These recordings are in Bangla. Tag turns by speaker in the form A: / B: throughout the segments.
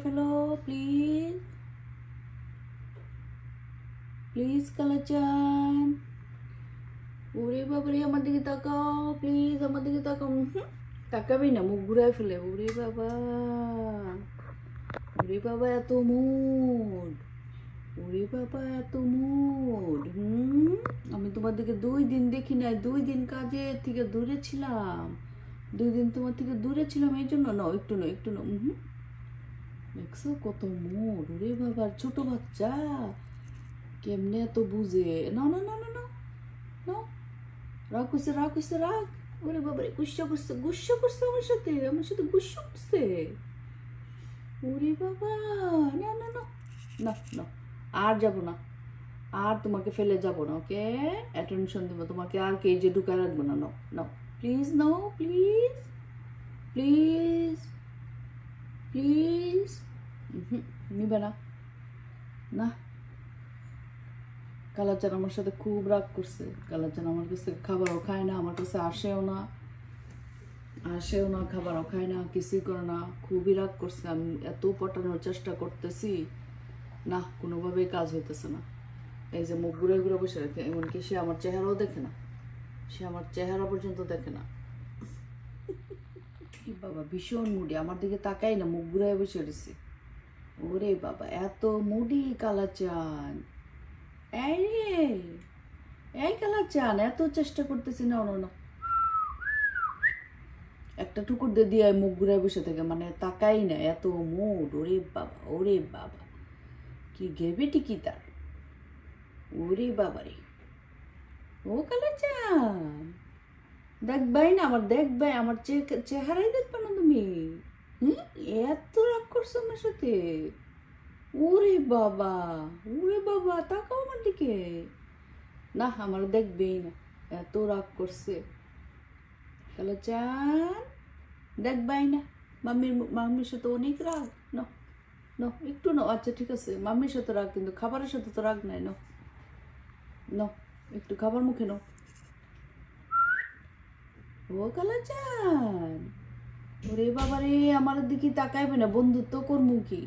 A: Fellow please please Kalachan. ওরে বাবারে আমার দিকে তাকাও প্লিজ, আমার দিকে তাকাও। তাকাবি না, মুখ ঘুরায় ফেলে। ওরে বাবা, ওরে বাবা এত মুড, ওরে বাবা এত মুড। আমি তোমার দিকে 2 দিন দেখি নাই, 2 দিন কাজের থেকে দূরে ছিলাম, 2 দিন তোমার থেকে দূরে ছিলাম, এই জন্য নাও একটু নাও একটু নাও। দেখছো কত মুড। ওরে বাবা ছোট বাচ্চা কেমনে এত বুঝে। না না না না না না, রাগ করছে রাগ করছে রাগ। ওরে বাবারে গুস্সা করছে গুস্সা করছে আমার সাথে, আমার সাথে গুস্সা করছে। ওরে বাবা না না না না না, আর যাবো না, আর তোমাকে ফেলে যাবো না। ওকে অ্যাটেনশন দেবো তোমাকে, আর কেজে ঢুকায় রাখবো না। No no please, no please please please. নিবে না না। কালাচান আমার সাথে খুব রাগ করছে। কালাচান আমার কাছে খাবারও খায় না, আমার কাছে আসেও না, আসেও না, খাবারও খায় না, কিছুই করে না। খুবই রাগ করছে। আমি এত পটানোর চেষ্টা করতেছি, না কোনোভাবেই কাজ হইতেছে না। এই যে মুখ ঘুরে ঘুরে বসে রাখে, এমনকি সে আমার চেহারাও দেখে না, সে আমার চেহারা পর্যন্ত দেখে না। বাবা ভীষণ মুডি, আমার দিকে তাকাই না, মুখ ঘুরে বসে রয়েছে। ওরে বাবা এত মুডি কালাচান। এই রে এই কালাচান, এত চেষ্টা করতেছি না না, একটা টুকুর দিয়ে দিয়ে মুখ ঘুরায় বসে থাকে, মানে তাকাই না, এত মুড। ওরে বাবা ওরে বাবা, কি গ্রেভিটি কি তার। ওরে বাবা রে, ও কালাচান দেখবাই না, আমার দেখবাই, আমার চেহারাই দেখবে না তুমি। এত রাগ করছো আমার সাথে। ওরে বাবা তাকাও আমার দিকে। না আমার দেখবেই না, এত রাগ করছে। কালাচান দেখবাই না, মাম্মির সাথে অনেক রাগ। ন ন একটু ন, আচ্ছা ঠিক আছে মাম্মির সাথে রাগ, কিন্তু খাবারের সাথে তো রাগ নাই। ন ন একটু খাবার মুখে নাও। ও কালাচান, ওরে বাবারে আমার দিকে তাকাইবে না, বন্ধুত্ব করবো কি,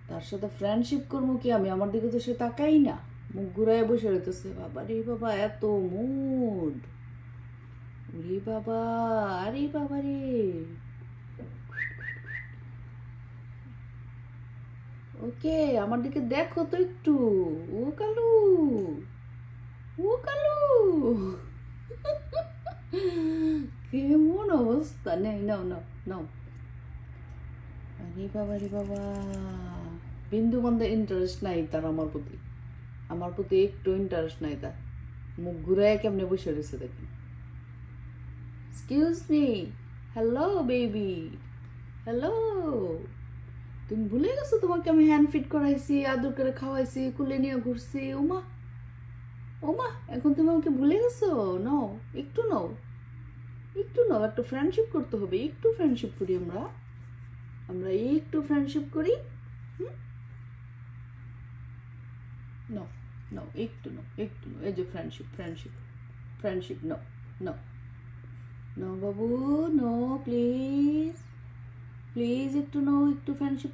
A: তার সাথে ফ্রেন্ডশিপ করবো কি আমি, আমার দিকে তো সে তাকাই না, মুখ ঘুরায় বসে রইতেছে। বাবারে বাবা এত মুড। ওরে বাবা, আরে বাবা রে। ওকে আমার দিকে দেখো তো একটু। ও কালু, ও কালু, কেমন অবস্থা। নেই নাও নাও নাও। আরে বাবা রে বাবা, বিন্দু বন্ধ ইন্টারেস্ট নাই তার আমার প্রতি, আমার প্রতি একটু ইন্টারেস্ট নাই তার। মুখ ঘুরায় কেমনে বসে রয়েছে দেখুন। Excuse me, hello baby, hello. তুমি ভুলে গেছো তোমাকে আমি হ্যান্ড ফিট করাইছি, আদর করে খাওয়াইছি, কুলে নিয়ে ঘুরছি। ওমা ওমা, এখন তুমি আমাকে ভুলে গেছো। নাও একটু নাও, একটু নাও, একটু ফ্রেন্ডশিপ করতে হবে, একটু ফ্রেন্ডশিপ করি আমরা, আমরা একটু ফ্রেন্ডশিপ করি। নাও নাও একটু নাও একটু নাও, এই যে friendship friendship friendship. Now now now Babu, no please please একটু নাও, একটু ফ্রেন্ডশিপ।